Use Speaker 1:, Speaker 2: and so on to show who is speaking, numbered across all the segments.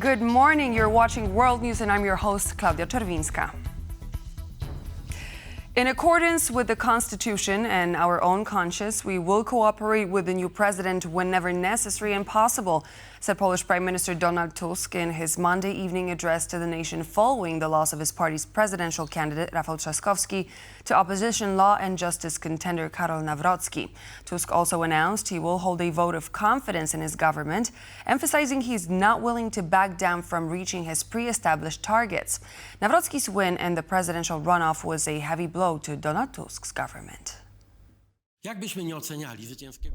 Speaker 1: Good morning. You're watching World News and I'm your host, Klaudia Czerwińska. In accordance with the Constitution and our own conscience, we will cooperate with the new president whenever necessary and possible, said Polish Prime Minister Donald Tusk in his Monday evening address to the nation following the loss of his party's presidential candidate, Rafał Trzaskowski, to opposition law and justice contender Karol Nawrocki. Tusk also announced he will hold a vote of confidence in his government, emphasizing he's not willing to back down from reaching his pre-established targets. Nawrocki's win in the presidential runoff was a heavy blow to Donald Tusk's government.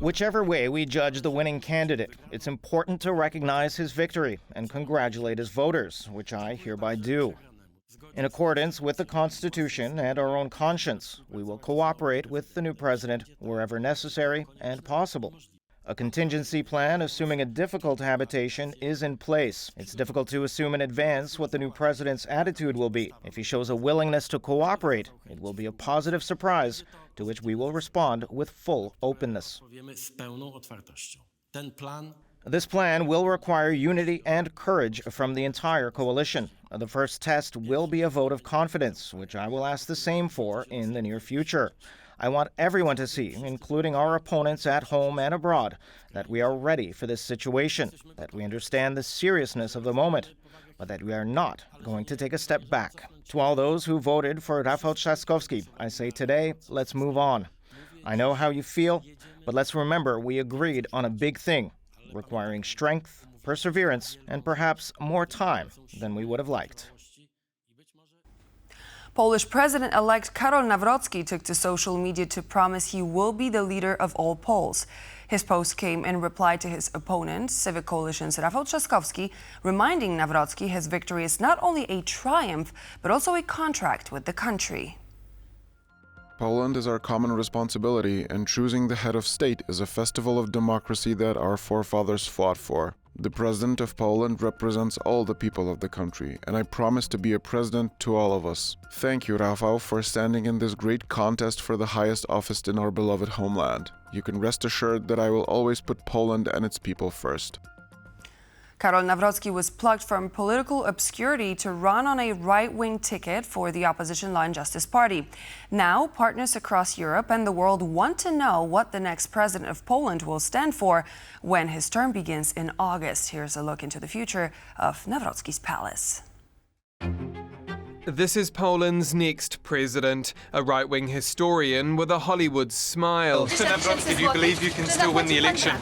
Speaker 2: Whichever way we judge the winning candidate, it's important to recognize his victory and congratulate his voters, which I hereby do. In accordance with the Constitution and our own conscience, we will cooperate with the new president wherever necessary and possible. A contingency plan assuming a difficult habitation is in place. It's difficult to assume in advance what the new president's attitude will be. If he shows a willingness to cooperate, it will be a positive surprise to which we will respond with full openness. This plan will require unity and courage from the entire coalition. The first test will be a vote of confidence, which I will ask the same for in the near future. I want everyone to see, including our opponents at home and abroad, that we are ready for this situation, that we understand the seriousness of the moment, but that we are not going to take a step back. To all those who voted for Rafał Trzaskowski, I say today, let's move on. I know how you feel, but let's remember we agreed on a big thing, requiring strength, perseverance, and perhaps more time than we would have liked.
Speaker 1: Polish President-elect Karo Navroski took to social media to promise he will be the leader of all Poles. His post came in reply to his opponent, Civic Coalition's Rafał Trzaskowski, reminding Nawrocki his victory is not only a triumph, but also a contract with the country.
Speaker 3: Poland is our common responsibility, and choosing the head of state is a festival of democracy that our forefathers fought for. The President of Poland represents all the people of the country, and I promise to be a president to all of us. Thank you, Rafał, for standing in this great contest for the highest office in our beloved homeland. You can rest assured that I will always put Poland and its people first.
Speaker 1: Karol Nawrocki was plucked from political obscurity to run on a right-wing ticket for the opposition Law and Justice Party. Now, partners across Europe and the world want to know what the next president of Poland will stand for when his term begins in August. Here's a look into the future of Nawrocki's palace.
Speaker 4: This is Poland's next president, a right-wing historian with a Hollywood smile.
Speaker 5: Mr. Nawrocki, do you believe you can still win the election?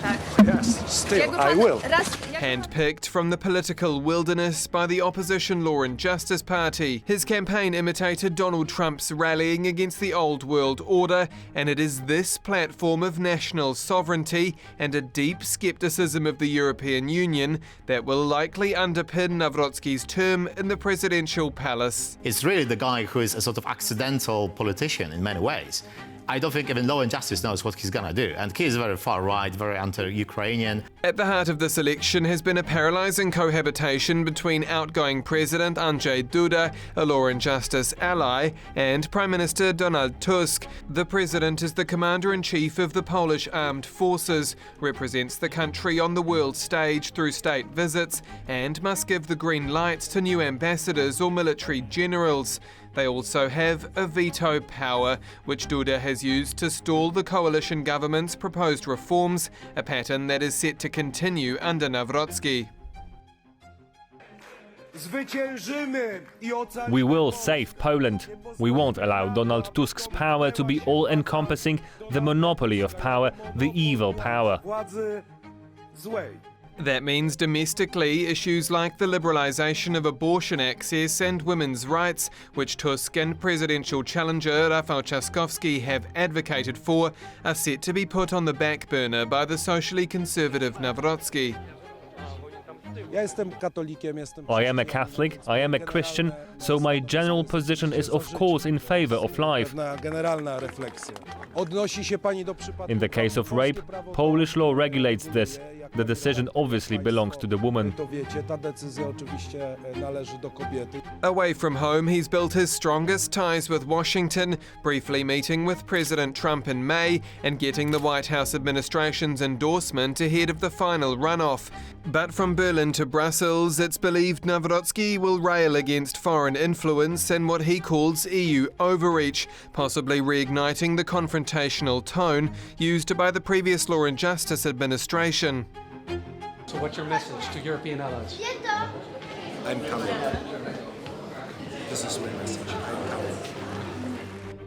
Speaker 6: Yes, still, I will.
Speaker 4: Handpicked from the political wilderness by the opposition Law and Justice Party, his campaign imitated Donald Trump's rallying against the old world order, and it is this platform of national sovereignty and a deep skepticism of the European Union that will likely underpin Nawrocki's term in the presidential palace.
Speaker 7: It's really the guy who is a sort of accidental politician in many ways. I don't think even Law and Justice knows what he's gonna do, and he is very far right, very anti-Ukrainian.
Speaker 4: At the heart of this election has been a paralysing cohabitation between outgoing President Andrzej Duda, a Law and Justice ally, and Prime Minister Donald Tusk. The President is the Commander-in-Chief of the Polish Armed Forces, represents the country on the world stage through state visits, and must give the green light to new ambassadors or military generals. They also have a veto power, which Duda has used to stall the coalition government's proposed reforms, a pattern that is set to continue under Nawrocki.
Speaker 8: We will save Poland. We won't allow Donald Tusk's power to be all-encompassing, the monopoly of power, the evil power.
Speaker 4: That means domestically, issues like the liberalisation of abortion access and women's rights, which Tusk and presidential challenger Rafał Trzaskowski have advocated for, are set to be put on the back burner by the socially conservative Nawrocki.
Speaker 8: I am a Catholic, I am a Christian, so my general position is of course in favor of life.
Speaker 6: In
Speaker 8: In the case of rape, Polish law regulates this. the decision obviously belongs to the woman.
Speaker 4: Away from home, he's built his strongest ties with Washington, briefly meeting with President Trump in May and getting the White House administration's endorsement ahead of the final runoff. But from Berlin to Brussels, it's believed Nawrocki will rail against foreign influence and what he calls EU overreach, possibly reigniting the confrontational tone used by the previous Law and Justice administration.
Speaker 5: So what's your message to European allies?
Speaker 6: I'm coming. This is my message. I'm coming.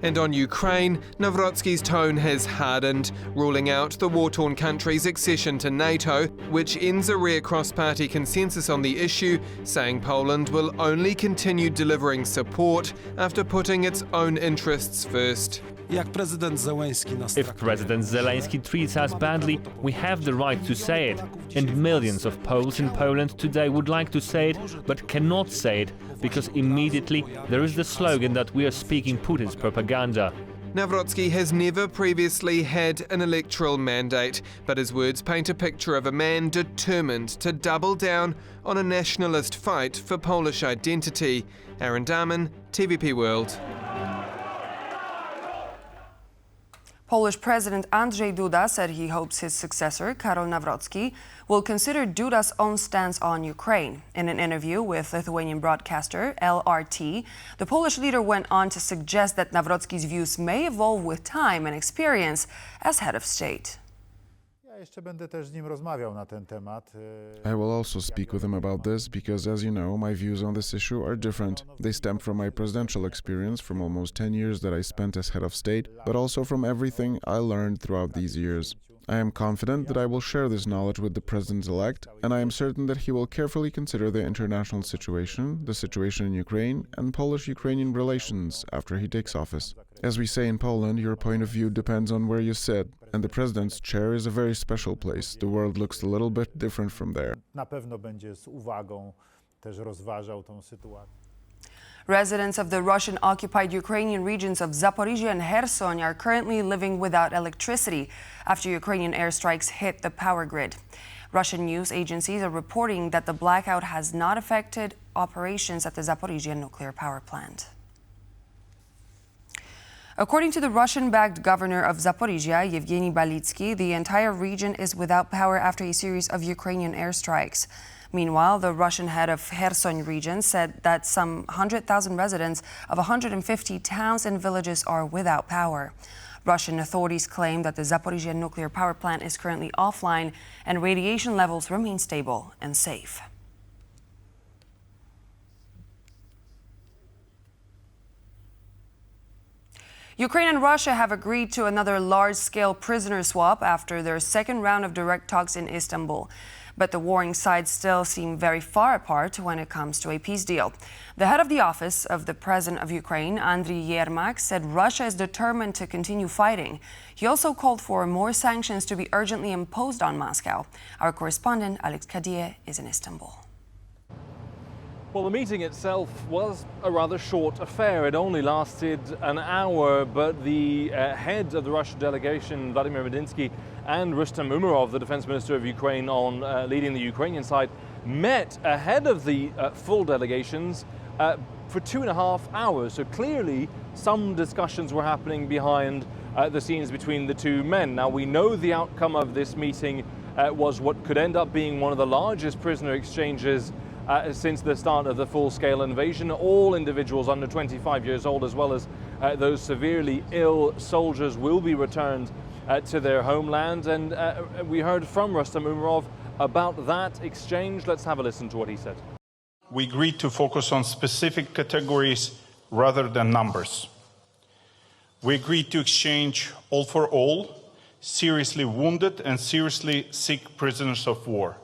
Speaker 4: And on Ukraine, Nawrocki's tone has hardened, ruling out the war-torn country's accession to NATO, which ends a rare cross-party consensus on the issue, saying Poland will only continue delivering support after putting its own interests first.
Speaker 6: Jak prezydent Zełenski nas
Speaker 8: If President Zelensky treats us badly, we have the right to say it. And millions of Poles in Poland today would like to say it, but cannot say it, because immediately there is the slogan that we are speaking Putin's propaganda.
Speaker 4: Nawrocki has never previously had an electoral mandate, but his words paint a picture of a man determined to double down on a nationalist fight for Polish identity. Aaron Darman, TVP World.
Speaker 1: Polish President Andrzej Duda said he hopes his successor, Karol Nawrocki, will consider Duda's own stance on Ukraine. In an interview with Lithuanian broadcaster LRT, the Polish leader went on to suggest that Nawrocki's views may evolve with time and experience as head of state.
Speaker 3: I will also speak with him about this because, as you know, my views on this issue are different. They stem from my presidential experience from almost 10 years that I spent as head of state, but also from everything I learned throughout these years. I am confident that I will share this knowledge with the president-elect, and I am certain that he will carefully consider the international situation, the situation in Ukraine, and Polish-Ukrainian relations after he takes office. As we say in Poland, your point of view depends on where you sit, and the president's chair is a very special place. The world looks a little bit different from there.
Speaker 1: Residents of the Russian-occupied Ukrainian regions of Zaporizhzhia and Kherson are currently living without electricity after Ukrainian airstrikes hit the power grid. Russian news agencies are reporting that the blackout has not affected operations at the Zaporizhzhia nuclear power plant. According to the Russian-backed governor of Zaporizhzhia, Yevgeny Balitsky, the entire region is without power after a series of Ukrainian airstrikes. Meanwhile, the Russian head of Kherson region said that some 100,000 residents of 150 towns and villages are without power. Russian authorities claim that the Zaporizhzhia nuclear power plant is currently offline and radiation levels remain stable and safe. Ukraine and Russia have agreed to another large-scale prisoner swap after their second round of direct talks in Istanbul. But the warring sides still seem very far apart when it comes to a peace deal. The head of the office of the President of Ukraine, Andriy Yermak, said Russia is determined to continue fighting. He also called for more sanctions to be urgently imposed on Moscow. Our correspondent, Alex Kadie, is in Istanbul.
Speaker 9: Well, the meeting itself was a rather short affair. It only lasted an hour, but the head of the Russian delegation, Vladimir Medinsky, and Rustem Umerov, the defense minister of Ukraine, on leading the Ukrainian side, met ahead of the full delegations for 2.5 hours. So clearly, some discussions were happening behind the scenes between the two men. Now, we know the outcome of this meeting was what could end up being one of the largest prisoner exchanges since the start of the full-scale invasion. All individuals under 25 years old, as well as those severely ill soldiers, will be returned to their homeland. And we heard from Rustem Umerov about that exchange. Let's have a listen to what he said.
Speaker 10: We agreed to focus on specific categories rather than numbers. We agreed to exchange all for all, seriously wounded and seriously sick prisoners of war.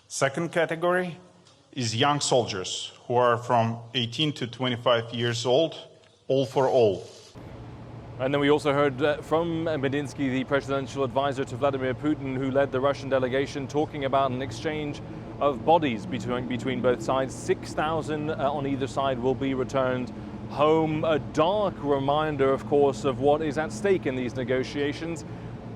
Speaker 10: Second category is young soldiers who are from 18 to 25 years old, all for all.
Speaker 9: And then we also heard from Medinsky, the presidential advisor to Vladimir Putin, who led the Russian delegation, talking about an exchange of bodies between both sides. 6,000 on either side will be returned home. A dark reminder, of course, of what is at stake in these negotiations.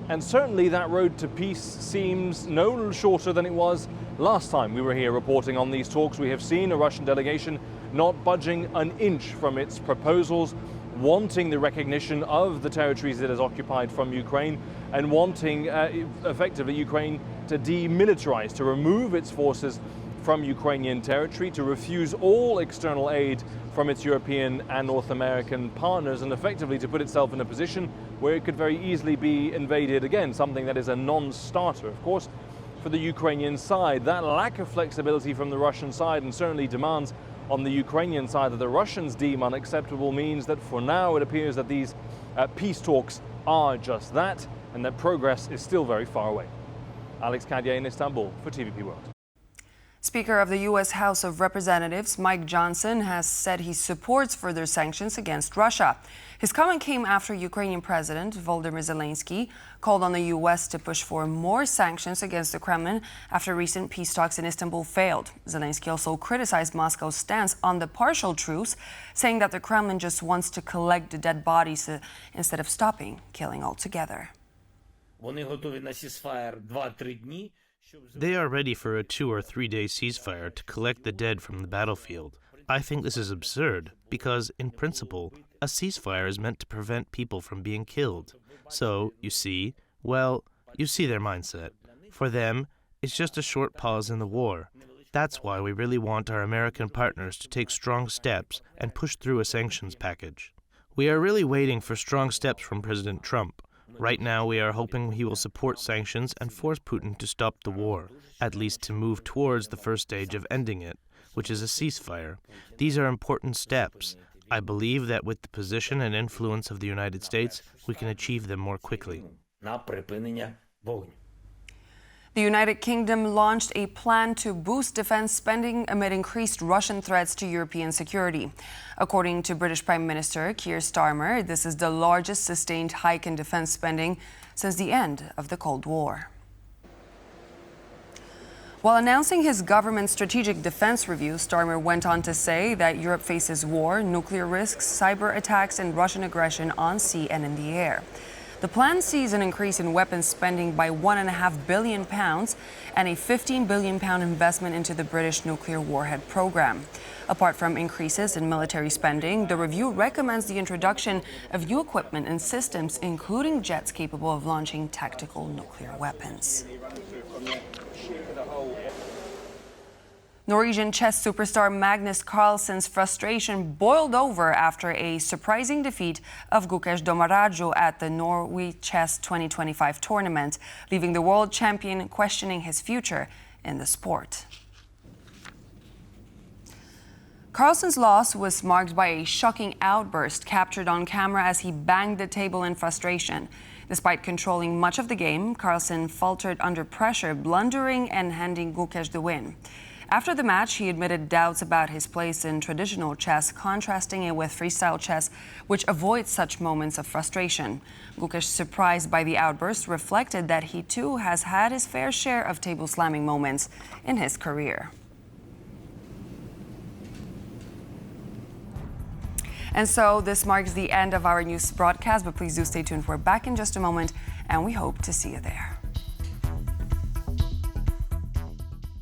Speaker 9: And certainly that road to peace seems no shorter than it was last time we were here reporting on these talks. We have seen a Russian delegation not budging an inch from its proposals, wanting the recognition of the territories it has occupied from Ukraine and wanting effectively Ukraine to demilitarize, to remove its forces from Ukrainian territory, to refuse all external aid from its European and North American partners, and effectively to put itself in a position where it could very easily be invaded again, something that is a non-starter. Of course, for the Ukrainian side, that lack of flexibility from the Russian side, and certainly demands on the Ukrainian side that the Russians deem unacceptable, means that for now it appears that these peace talks are just that, and that progress is still very far away. Alex Kadier in Istanbul for TVP World.
Speaker 1: Speaker of the U.S. House of Representatives Mike Johnson has said he supports further sanctions against Russia. His comment came after Ukrainian President Volodymyr Zelensky called on the U.S. to push for more sanctions against the Kremlin after recent peace talks in Istanbul failed. Zelensky also criticized Moscow's stance on the partial truce, saying that the Kremlin just wants to collect the dead bodies instead of stopping killing altogether.
Speaker 11: They are ready for a 2 or 3 day ceasefire to collect the dead from the battlefield. I think this is absurd because, in principle, a ceasefire is meant to prevent people from being killed. So, you see their mindset. For them, it's just a short pause in the war. That's why we really want our American partners to take strong steps and push through a sanctions package. We are really waiting for strong steps from President Trump. Right now, we are hoping he will support sanctions and force Putin to stop the war, at least to move towards the first stage of ending it, which is a ceasefire. These are important steps. I believe that with the position and influence of the United States, we can achieve them more quickly.
Speaker 1: The United Kingdom launched a plan to boost defense spending amid increased Russian threats to European security. According to British Prime Minister Keir Starmer, this is the largest sustained hike in defense spending since the end of the Cold War. While announcing his government's strategic defense review, Starmer went on to say that Europe faces war, nuclear risks, cyber attacks, and Russian aggression on sea and in the air. The plan sees an increase in weapons spending by £1.5 billion and a £15 billion investment into the British nuclear warhead program. Apart from increases in military spending, the review recommends the introduction of new equipment and systems, including jets capable of launching tactical nuclear weapons. Norwegian chess superstar Magnus Carlsons' frustration boiled over after a surprising defeat of Gukesh Domaraju at the Norway Chess 2025 tournament, leaving the world champion questioning his future in the sport. Carlson's loss was marked by a shocking outburst captured on camera as he banged the table in frustration. Despite controlling much of the game, Carlson faltered under pressure, blundering and handing Gukesh the win. After the match, he admitted doubts about his place in traditional chess, contrasting it with freestyle chess, which avoids such moments of frustration. Gukesh, surprised by the outburst, reflected that he too has had his fair share of table slamming moments in his career. And so this marks the end of our news broadcast, but please do stay tuned. We're back in just a moment, and we hope to see you there.